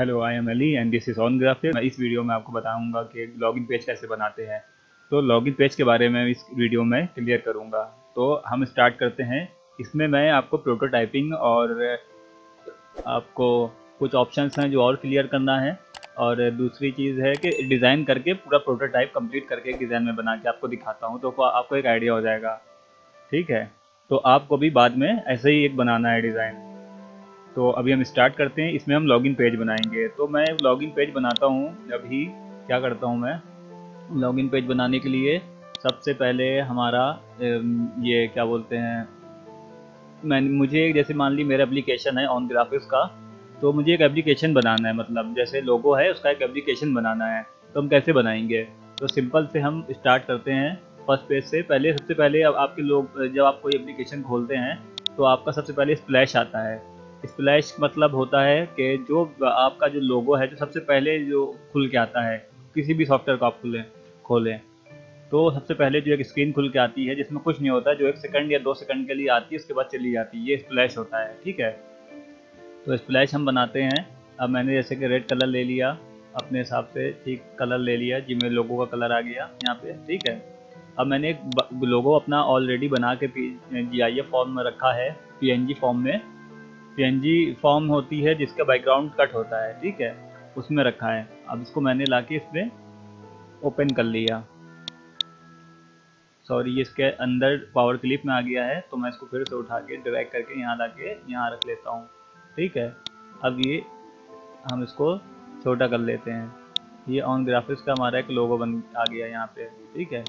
Hello, I am Ali and this is on graphic. मैं इस video में आपको बताऊंगा कि लॉगिन पेज कैसे बनाते हैं। तो लॉगिन पेज के बारे में इस वीडियो में क्लियर करूंगा। तो हम स्टार्ट करते हैं। इसमें मैं आपको प्रोटोटाइपिंग और आपको कुछ ऑप्शंस हैं जो और क्लियर करना है, और दूसरी चीज़ है कि डिज़ाइन करके पूरा प्रोटोटाइप कंप्लीट करके डिज़ाइन में बना के आपको दिखाता हूँ, तो आपको एक आइडिया हो जाएगा। ठीक है, तो आपको भी बाद में ऐसे ही एक बनाना है डिज़ाइन। तो अभी हम स्टार्ट करते हैं। इसमें हम लॉगिन पेज बनाएंगे। तो मैं लॉगिन पेज बनाता हूँ। अभी क्या करता हूँ मैं, लॉगिन पेज बनाने के लिए सबसे पहले हमारा ये क्या बोलते हैं, मुझे जैसे मान ली मेरा एप्लीकेशन है ऑन ग्राफिक्स का, तो मुझे एक एप्लीकेशन बनाना है, मतलब जैसे लोगो है उसका एक एप्लीकेशन बनाना है। तो हम कैसे बनाएंगे? तो सिंपल से हम स्टार्ट करते हैं फर्स्ट पेज से। पहले सबसे पहले अब आपके लोग जब आप कोई एप्लीकेशन खोलते हैं तो आपका सबसे पहले स्प्लैश आता है। स्प्लैश मतलब होता है कि जो आपका जो लोगो है जो सबसे पहले जो खुल के आता है, किसी भी सॉफ्टवेयर को आप खोलें तो सबसे पहले जो एक स्क्रीन खुल के आती है जिसमें कुछ नहीं होता, जो 1 सेकंड या 2 सेकंड के लिए आती है, उसके बाद चली जाती है, ये स्प्लैश होता है। ठीक है, तो स्प्लैश हम बनाते हैं। अब मैंने जैसे कि रेड कलर ले लिया अपने हिसाब से, ठीक कलर ले लिया जी, मेरे लोगों का कलर आ गया यहाँ पे। ठीक है, अब मैंने एक लोगो अपना ऑलरेडी बना के GIF फॉर्म में रखा है, PNG फॉर्म में। PNG फॉर्म होती है जिसका बैकग्राउंड कट होता है, ठीक है, उसमें रखा है। अब इसको मैंने लाके इसमें ओपन कर लिया। सॉरी, ये इसके अंदर पावर क्लिप में आ गया है, तो मैं इसको फिर से उठा के ड्रैग करके यहाँ लाके यहाँ रख लेता हूँ। ठीक है, अब ये हम इसको छोटा कर लेते हैं। ये ऑन ग्राफिक्स का हमारा एक लोगो बन आ गया यहाँ पे। ठीक है,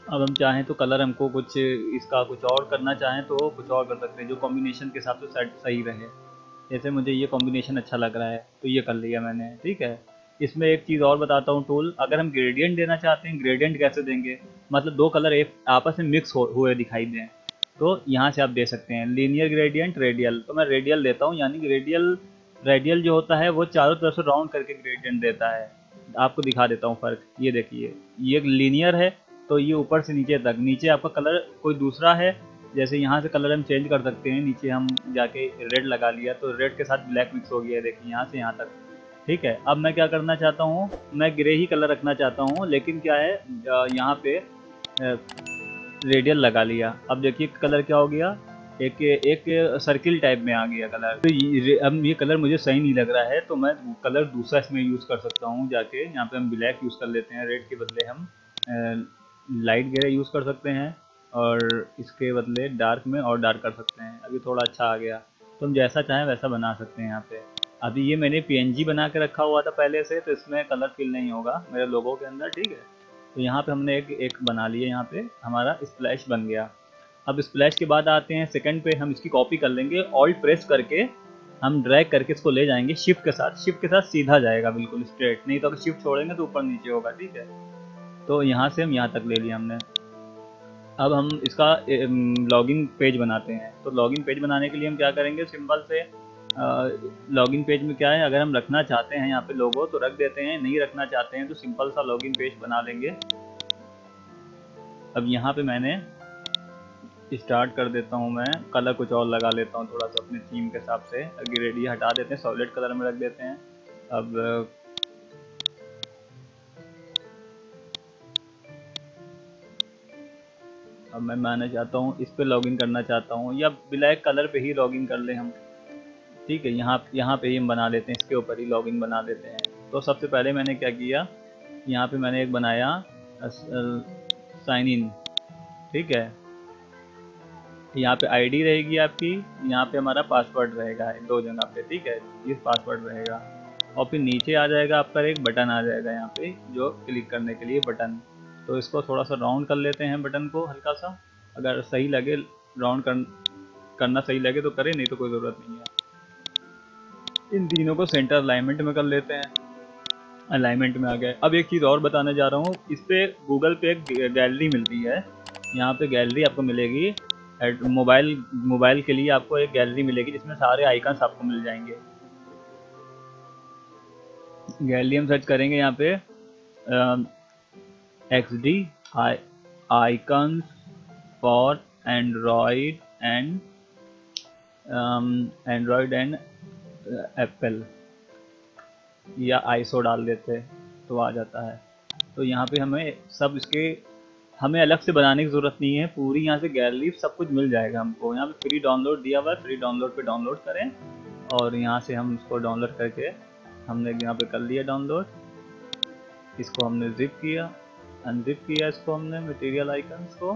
अब हम चाहें तो कलर हमको कुछ इसका कुछ और करना चाहें तो कुछ और कर सकते हैं, जो कॉम्बिनेशन के हिसाब से सही रहे। जैसे मुझे ये कॉम्बिनेशन अच्छा लग रहा है तो ये कर लिया मैंने। ठीक है, इसमें एक चीज़ और बताता हूँ टूल, अगर हम ग्रेडियंट देना चाहते हैं, ग्रेडियंट कैसे देंगे, मतलब दो कलर एक आपस में मिक्स हुए दिखाई दें, तो यहाँ से आप दे सकते हैं लीनियर ग्रेडियंट, रेडियल। तो मैं रेडियल देता हूँ, यानी रेडियल रेडियल जो होता है वो चारों तरफ से राउंड करके ग्रेडियंट देता है। आपको दिखा देता हूँ फ़र्क, ये देखिए, ये लीनियर है तो ये ऊपर से नीचे तक, नीचे आपका कलर कोई दूसरा है। जैसे यहाँ से कलर हम चेंज कर सकते हैं, नीचे हम जाके रेड लगा लिया तो रेड के साथ ब्लैक मिक्स हो गया है, देखिए यहाँ से यहाँ तक। ठीक है, अब मैं क्या करना चाहता हूँ, मैं ग्रे ही कलर रखना चाहता हूँ, लेकिन क्या है यहाँ पे रेडियल लगा लिया। अब देखिए कलर क्या हो गया, एक एक सर्किल टाइप में आ गया कलर। तो अब ये कलर मुझे सही नहीं लग रहा है, तो मैं कलर दूसरा इसमें यूज़ कर सकता हूँ। जाके यहाँ पे हम ब्लैक यूज़ कर लेते हैं, रेड के बदले हम लाइट ग्रे यूज़ कर सकते हैं, और इसके बदले डार्क में और डार्क कर सकते हैं। अभी थोड़ा अच्छा आ गया, तो हम जैसा चाहें वैसा बना सकते हैं यहाँ पे। अभी ये मैंने PNG बना के रखा हुआ था पहले से, तो इसमें कलर फिल नहीं होगा मेरे लोगों के अंदर। ठीक है, तो यहाँ पे हमने एक बना लिया, यहाँ पे हमारा स्प्लैश बन गया। अब स्प्लैश के बाद आते हैं सेकंड पे, हम इसकी कॉपी कर लेंगे, ऑल्ट प्रेस करके हम ड्रैग करके इसको ले जाएंगे शिफ्ट के साथ। शिफ्ट के साथ सीधा जाएगा बिल्कुल स्ट्रेट, नहीं तो अगर शिफ्ट छोड़ेंगे तो ऊपर नीचे होगा। ठीक है, तो यहाँ से हम यहाँ तक ले लिया हमने। अब हम इसका लॉगिन पेज बनाते हैं। तो लॉगिन पेज बनाने के लिए हम क्या करेंगे, सिंपल से लॉगिन पेज में क्या है, अगर हम रखना चाहते हैं यहाँ पे लोगो तो रख देते हैं, नहीं रखना चाहते हैं तो सिंपल सा लॉगिन पेज बना लेंगे। अब यहाँ पे मैंने स्टार्ट कर देता हूँ, मैं कलर कुछ और लगा लेता हूँ थोड़ा सा अपने थीम के हिसाब से। ग्रेडी हटा देते हैं, सॉलिड कलर में रख देते हैं। अब मैं मानना चाहता हूँ इस पे लॉगिन करना चाहता हूँ, या ब्लैक कलर पे ही लॉगिन कर ले हम। ठीक है, यहाँ पे ही हम बना लेते हैं, इसके ऊपर ही लॉगिन बना देते हैं। तो सबसे पहले मैंने क्या किया, यहाँ पे मैंने एक बनाया साइन इन। ठीक है, यहाँ पे आईडी रहेगी आपकी, यहाँ पे हमारा पासवर्ड रहेगा दो जगह पे। ठीक है, ये पासवर्ड रहेगा, और फिर नीचे आ जाएगा आपका एक बटन आ जाएगा यहाँ पे, जो क्लिक करने के लिए बटन। तो इसको थोड़ा सा राउंड कर लेते हैं बटन को हल्का सा, अगर सही लगे राउंड करना सही लगे तो करें, नहीं तो कोई ज़रूरत नहीं है। इन तीनों को सेंटर अलाइनमेंट में कर लेते हैं। अलाइनमेंट में आ गए। अब एक चीज़ और बताने जा रहा हूँ, इस पे गूगल पे एक गैलरी मिलती है, यहाँ पे गैलरी आपको मिलेगी। मोबाइल के लिए आपको एक गैलरी मिलेगी जिसमें सारे आइकन्स आपको मिल जाएंगे। गैलरी हम सर्च करेंगे यहाँ पे XD icons for Android and Apple या आईसो डाल देते तो आ जाता है। तो यहाँ पे हमें सब इसके हमें अलग से बनाने की ज़रूरत नहीं है, पूरी यहाँ से गैलरी सब कुछ मिल जाएगा हमको। यहाँ पे फ्री डाउनलोड दिया हुआ है, फ्री डाउनलोड पे डाउनलोड करें और यहाँ से हम इसको डाउनलोड करके हमने यहाँ पे कर लिया डाउनलोड। इसको हमने जिप किया, अनजिप किया इसको हमने मटेरियल आइकन्स को,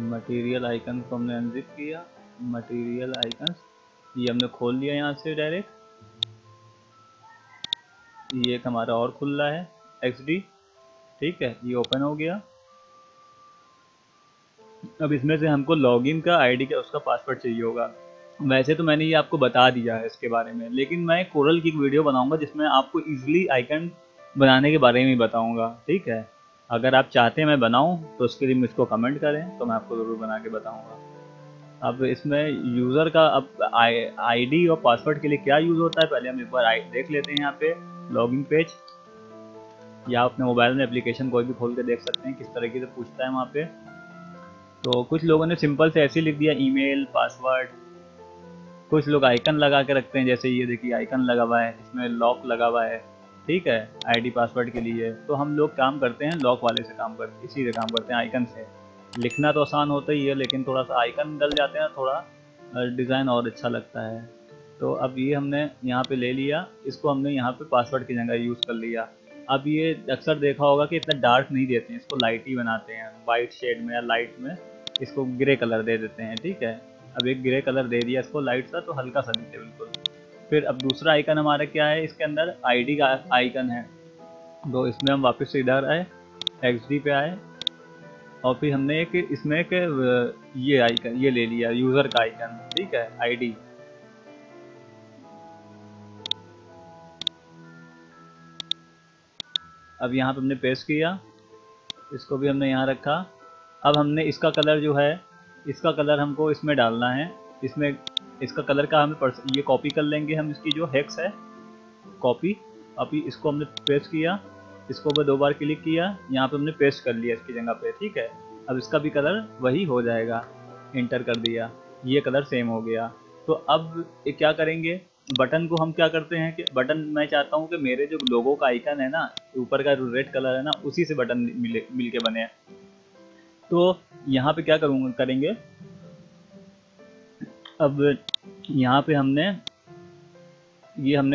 मटेरियल आइकन को हमने अनजिप किया, मटेरियल आइकन्स ये हमने खोल लिया यहाँ से डायरेक्ट। ये एक हमारा और खुल रहा है XD, ठीक है, ये ओपन हो गया। अब इसमें से हमको लॉगिन का आईडी का उसका पासवर्ड चाहिए होगा। वैसे तो मैंने ये आपको बता दिया है इसके बारे में, लेकिन मैं कोरल की एक वीडियो बनाऊंगा जिसमें आपको इजीली आइकन बनाने के बारे में बताऊंगा, ठीक है। अगर आप चाहते हैं मैं बनाऊं तो उसके लिए मुझको कमेंट करें, तो मैं आपको ज़रूर बना के बताऊंगा। अब इसमें यूज़र का अब आईडी और पासवर्ड के लिए क्या यूज़ होता है पहले हम एक बार देख लेते हैं। यहाँ पे लॉगिन पेज या अपने मोबाइल में एप्लीकेशन कोई भी खोल के देख सकते हैं किस तरीके से पूछता है वहाँ पे। तो कुछ लोगों ने सिंपल से ऐसे लिख दिया ईमेल पासवर्ड, कुछ लोग आइकन लगा के रखते हैं, जैसे ये देखिए आइकन लगा हुआ है, इसमें लॉक लगा हुआ है, ठीक है, आईडी पासवर्ड के लिए। तो हम लोग काम करते हैं लॉक वाले से काम करते, इसी से काम करते हैं, आइकन से। लिखना तो आसान होता ही है, लेकिन थोड़ा सा आइकन डल जाते हैं, थोड़ा डिज़ाइन और अच्छा लगता है। तो अब ये हमने यहाँ पे ले लिया, इसको हमने यहाँ पे पासवर्ड की जगह यूज़ कर लिया। अब ये अक्सर देखा होगा कि इतना डार्क नहीं देते हैं, इसको लाइट ही बनाते हैं, वाइट शेड में या लाइट में इसको ग्रे कलर दे देते हैं, ठीक है। अब एक ग्रे कलर दे दिया इसको लाइट सा, तो हल्का सा दिखे बिल्कुल। फिर अब दूसरा आइकन हमारा क्या है, इसके अंदर आईडी का आइकन है, तो इसमें हम वापस से इधर आए, XD पे आए और फिर हमने एक इसमें एक ये आइकन ये ले लिया यूज़र का आइकन, ठीक है, आईडी। अब यहाँ पे हमने पेस्ट किया, इसको भी हमने यहाँ रखा। अब हमने इसका कलर जो है, इसका कलर हमको इसमें डालना है, इसमें इसका कलर का हमें ये कॉपी कर लेंगे हम, इसकी जो हेक्स है कॉपी। अभी इसको हमने पेस्ट किया, इसको भी 2 बार क्लिक किया, यहाँ पे हमने पेस्ट कर लिया इसकी जगह पे, ठीक है। अब इसका भी कलर वही हो जाएगा, इंटर कर दिया, ये कलर सेम हो गया। तो अब ये क्या करेंगे, बटन को हम क्या करते हैं कि बटन मैं चाहता हूँ कि मेरे जो लोगो का आइकन है ना, ऊपर का जो रेड कलर है ना, उसी से बटन मिल के बने। तो यहाँ पे क्या करेंगे, अब यहाँ पे हमने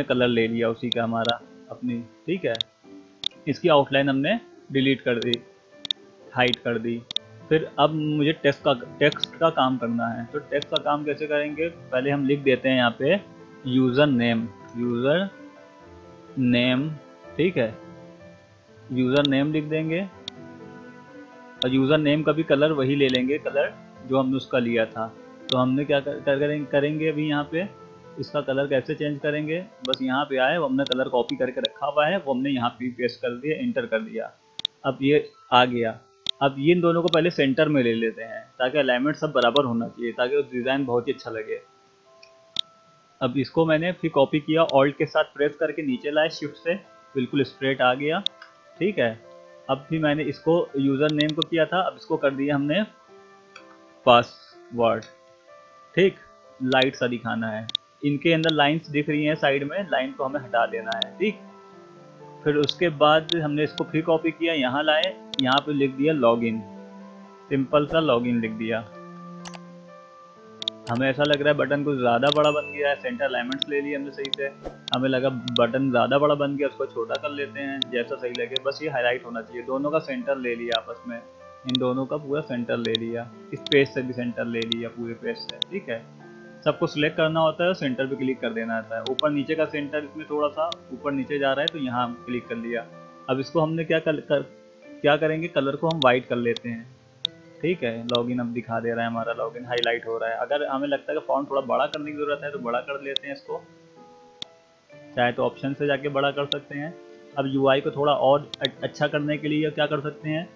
कलर ले लिया उसी का हमारा अपनी, ठीक है। इसकी आउटलाइन हमने डिलीट कर दी, हाइड कर दी। फिर अब मुझे टेक्स्ट का काम करना है। तो टेक्स्ट का काम कैसे करेंगे, पहले हम लिख देते हैं यहाँ पे यूज़र नेम, ठीक है, यूज़र नेम लिख देंगे और यूज़र नेम का भी कलर वही ले लेंगे, कलर जो हमने उसका लिया था। तो हमने क्या करेंगे अभी यहाँ पे इसका कलर कैसे चेंज करेंगे, बस यहाँ पे आए, वो हमने कलर कॉपी करके रखा हुआ है, वो हमने यहाँ पे पेस्ट कर दिया, इंटर कर दिया। अब ये आ गया। अब ये इन दोनों को पहले सेंटर में ले लेते हैं, ताकि अलाइनमेंट सब बराबर होना चाहिए, ताकि वो डिज़ाइन बहुत ही अच्छा लगे। अब इसको मैंने फिर कॉपी किया, ऑल्ट के साथ प्रेस करके नीचे लाए शिफ्ट से, बिल्कुल स्ट्रेट आ गया, ठीक है। अब भी मैंने इसको यूज़र नेम को किया था, अब इसको कर दिया हमने पासवर्ड, ठीक, लाइट सा दिखाना है। इनके अंदर लाइंस दिख रही हैं साइड में, लाइन को हमें हटा देना है, ठीक। फिर उसके बाद हमने इसको फिर कॉपी किया, यहाँ लाए, यहाँ पे लिख दिया लॉगिन, सिंपल सा लॉगिन लिख दिया। हमें ऐसा लग रहा है बटन कुछ ज़्यादा बड़ा बन गया है, सेंटर अलाइनमेंट्स ले लिए हमने सही से, हमें लगा बटन ज़्यादा बड़ा बन गया, उसको छोटा कर लेते हैं, जैसा सही लगे, बस ये हाईलाइट होना चाहिए। दोनों का सेंटर ले लिया आपस में, इन दोनों का पूरा सेंटर ले लिया, इस पेज से भी सेंटर ले लिया पूरे पेज से, ठीक है। सबको सिलेक्ट करना होता है, सेंटर पे क्लिक कर देना होता है। ऊपर नीचे का सेंटर इसमें थोड़ा सा ऊपर नीचे जा रहा है, तो यहाँ हम क्लिक कर लिया। अब इसको हमने क्या करेंगे, कलर को हम वाइट कर लेते हैं, ठीक है। लॉगिन अब दिखा दे रहा है, हमारा लॉगिन हाईलाइट हो रहा है। अगर हमें लगता है कि फॉन्ट थोड़ा बड़ा करने की ज़रूरत है तो बड़ा कर लेते हैं इसको, चाहे तो ऑप्शन से जाके बड़ा कर सकते हैं। अब यूआई को थोड़ा और अच्छा करने के लिए क्या कर सकते हैं,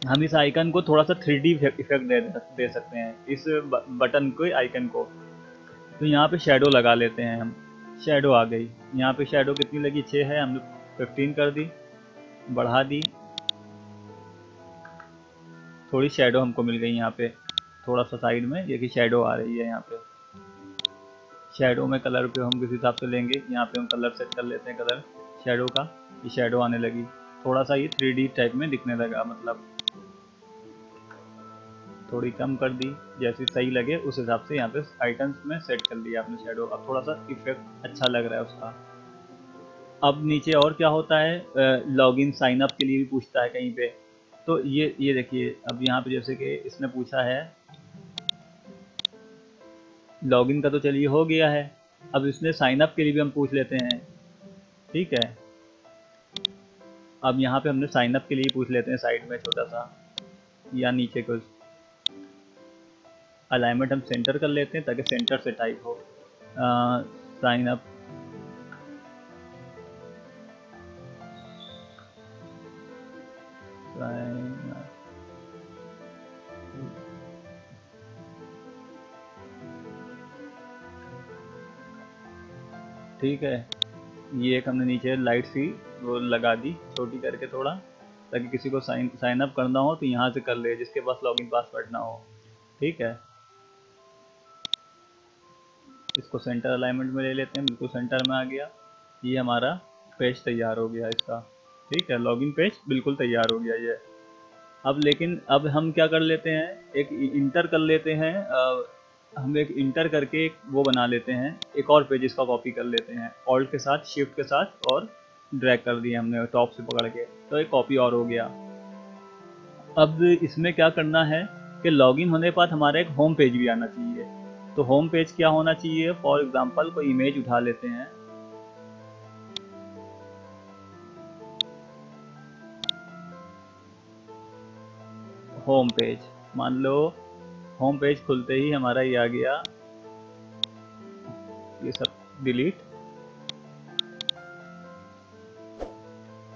हम इस आइकन को थोड़ा सा 3D इफेक्ट दे सकते हैं, इस बटन को आइकन को। तो यहाँ पे शेडो लगा लेते हैं हम, शेडो आ गई। यहाँ पे शेडो कितनी लगी, 6 है, हमने 15 कर दी, बढ़ा दी, थोड़ी शेडो हमको मिल गई यहाँ पे, थोड़ा सा साइड में ये कि शेडो आ रही है यहाँ पे। शेडो में कलर पे हम किस हिसाब से लेंगे, यहाँ पे हम कलर सेट कर लेते हैं, कलर शेडो का, ये शेडो आने लगी, थोड़ा सा ये 3D टाइप में दिखने लगा, मतलब थोड़ी कम कर दी, जैसी सही लगे उस हिसाब से यहाँ पे आइटम्स में सेट कर लिया आपने शेडो। अब थोड़ा सा इफेक्ट अच्छा लग रहा है उसका। अब नीचे और क्या होता है, लॉगिन साइन अप के लिए भी पूछता है कहीं पे, तो ये देखिए अब यहाँ पे जैसे कि इसने पूछा है लॉगिन का, तो चलिए हो गया है। अब इसने साइन अप के लिए भी हम पूछ लेते हैं, ठीक है। अब यहाँ पे हमने साइन अप के लिए पूछ लेते हैं साइड में छोटा सा, या नीचे कुछ अलाइनमेंट हम सेंटर कर लेते हैं ताकि सेंटर से टाइप हो। साइन अप, ठीक है। ये एक हमने नीचे लाइट सी वो लगा दी छोटी करके थोड़ा, ताकि किसी को साइन अप करना हो तो यहाँ से कर ले जिसके पास लॉगिन पासवर्ड ना हो, ठीक है। इसको सेंटर अलाइनमेंट में ले लेते हैं, बिल्कुल सेंटर में आ गया। ये हमारा पेज तैयार हो गया इसका, ठीक है, लॉगिन पेज बिल्कुल तैयार हो गया ये। अब लेकिन अब हम क्या कर लेते हैं, एक इंटर कर लेते हैं, हम एक इंटर करके एक वो बना लेते हैं, एक और पेज इसका कॉपी कर लेते हैं, ऑल्ट के साथ शिफ्ट के साथ और ड्रैग कर दिया हमने टॉप से पकड़ के, तो एक कॉपी और हो गया। अब इसमें क्या करना है कि लॉगिन होने के बाद हमारा एक होम पेज भी आना चाहिए। तो होम पेज क्या होना चाहिए, फॉर एग्जांपल कोई इमेज उठा लेते हैं, होम पेज, मान लो होम पेज खुलते ही हमारा ये आ गया, ये सब डिलीट,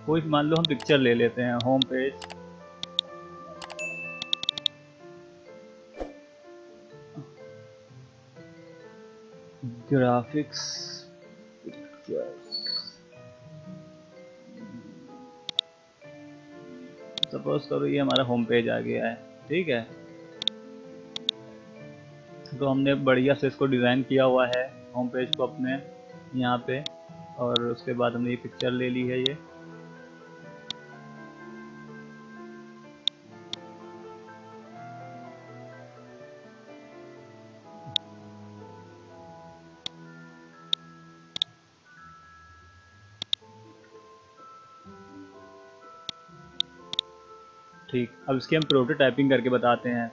कोई मान लो हम पिक्चर ले लेते हैं, home page, graphics pictures, suppose करो ये हमारा होम पेज आ गया है, ठीक है। तो हमने बढ़िया से इसको डिज़ाइन किया हुआ है होम पेज को अपने यहाँ पे, और उसके बाद हमने ये पिक्चर ले ली है ये, ठीक। अब इसकी हम प्रोटोटाइपिंग करके बताते हैं।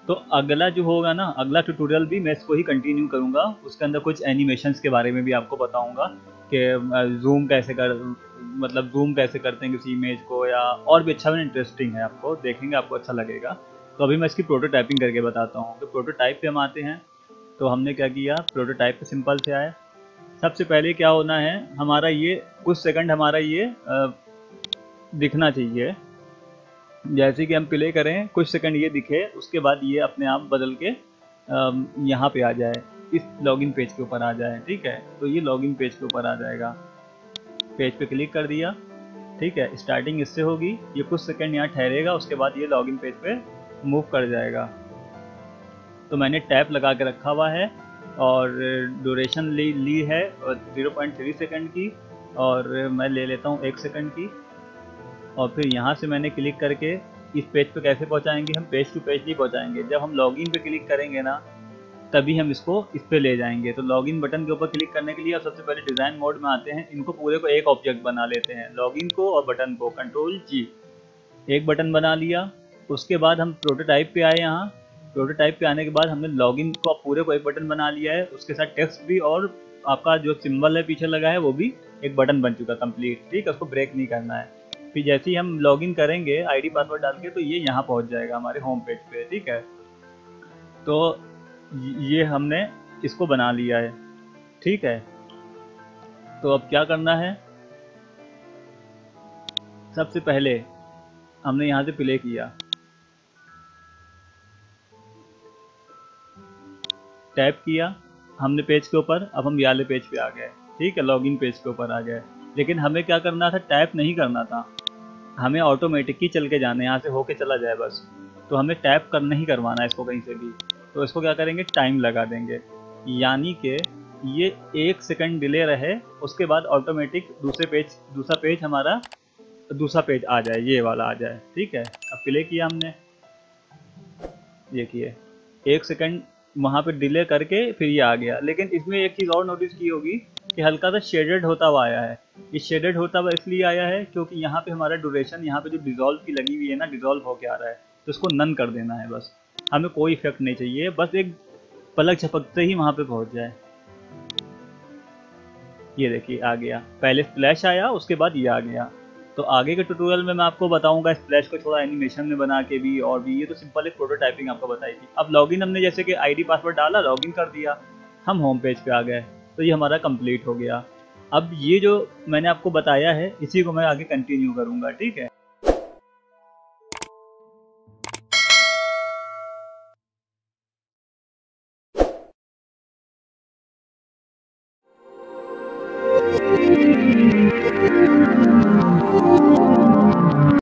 तो अगला जो होगा ना, अगला ट्यूटोरियल भी मैं इसको ही कंटिन्यू करूँगा, उसके अंदर कुछ एनिमेशंस के बारे में भी आपको बताऊँगा कि जूम कैसे मतलब जूम कैसे करते हैं किसी इमेज को, या और भी अच्छा इंटरेस्टिंग है, आपको देखेंगे आपको अच्छा लगेगा। तो अभी मैं इसकी प्रोटोटाइपिंग करके बताता हूँ। तो प्रोटोटाइप पे हम आते हैं, तो हमने क्या किया, प्रोटोटाइप पे सिंपल से आए। सबसे पहले क्या होना है, हमारा ये कुछ सेकंड हमारा ये दिखना चाहिए, जैसे कि हम प्ले करें कुछ सेकंड ये दिखे, उसके बाद ये अपने आप बदल के यहाँ पे आ जाए, इस लॉगिन पेज के ऊपर आ जाए, ठीक है। तो ये लॉगिन पेज के ऊपर आ जाएगा, पेज पे क्लिक कर दिया, ठीक है। स्टार्टिंग इससे होगी, ये कुछ सेकंड यहाँ ठहरेगा, उसके बाद ये लॉगिन पेज पे मूव कर जाएगा। तो मैंने टैप लगा के रखा हुआ है, और ड्यूरेशन ली है 0.3 सेकंड की, और मैं ले लेता हूँ 1 सेकंड की। और फिर यहाँ से मैंने क्लिक करके इस पेज पे कैसे पहुँचाएंगे, हम पेज टू पेज नहीं पहुँचाएंगे, जब हम लॉगिन पे क्लिक करेंगे ना तभी हम इसको इस पे ले जाएंगे। तो लॉगिन बटन के ऊपर क्लिक करने के लिए आप सबसे पहले डिज़ाइन मोड में आते हैं, इनको पूरे को एक ऑब्जेक्ट बना लेते हैं, लॉगिन को और बटन को, Ctrl+G, एक बटन बना लिया। उसके बाद हम प्रोटोटाइप पे आए, यहाँ प्रोटोटाइप पे आने के बाद हमने लॉगिन को पूरे को एक बटन बना लिया है, उसके साथ टेक्स्ट भी, और आपका जो सिंबल है पीछे लगा है वो भी एक बटन बन चुका कंप्लीट, ठीक है। उसको ब्रेक नहीं करना है। फिर जैसे ही हम लॉगिन करेंगे आईडी पासवर्ड डाल के, तो ये यहाँ पहुँच जाएगा हमारे होम पेज पे, ठीक है। तो ये हमने इसको बना लिया है, ठीक है। तो अब क्या करना है, सबसे पहले हमने यहाँ से प्ले किया, टैप किया हमने पेज के ऊपर, अब हम ये वाले पेज पे आ गए, ठीक है, लॉगिन पेज के ऊपर आ गए। लेकिन हमें क्या करना था, टैप नहीं करना था, हमें ऑटोमेटिक ही चल के जाना है, यहाँ से होके चला जाए बस। तो हमें टैप करना ही करवाना है इसको कहीं से भी। तो इसको क्या करेंगे, टाइम लगा देंगे, यानी कि ये 1 सेकंड डिले रहे, उसके बाद ऑटोमेटिक दूसरा पेज हमारा दूसरा पेज आ जाए, ये वाला आ जाए। ठीक है, अब प्ले किया हमने, देखिए 1 सेकंड वहाँ पे डिले करके फिर ये आ गया। लेकिन इसमें एक चीज़ और नोटिस की होगी कि हल्का सा शेडेड होता हुआ आया है। ये शेडेड होता हुआ इसलिए आया है क्योंकि यहाँ पे हमारा ड्यूरेशन, यहाँ पे जो डिज़ोल्व की लगी हुई है ना, डिज़ोल्व होके आ रहा है, तो इसको नन कर देना है बस। हमें कोई इफेक्ट नहीं चाहिए, बस एक पलक झपकते ही वहाँ पे पहुँच जाए। ये देखिए आ गया, पहले स्प्लैश आया, उसके बाद ये आ गया। तो आगे के ट्यूटोरियल में मैं आपको बताऊंगा स्प्लैश को थोड़ा एनिमेशन में बना के भी, और भी। ये तो सिंपल एक प्रोटोटाइपिंग आपको बताई थी। अब लॉगिन हमने जैसे कि आईडी पासवर्ड डाला, लॉगिन कर दिया, हम होम पेज पे आ गए, तो ये हमारा कंप्लीट हो गया। अब ये जो मैंने आपको बताया है, इसी को मैं आगे कंटिन्यू करूंगा। ठीक है।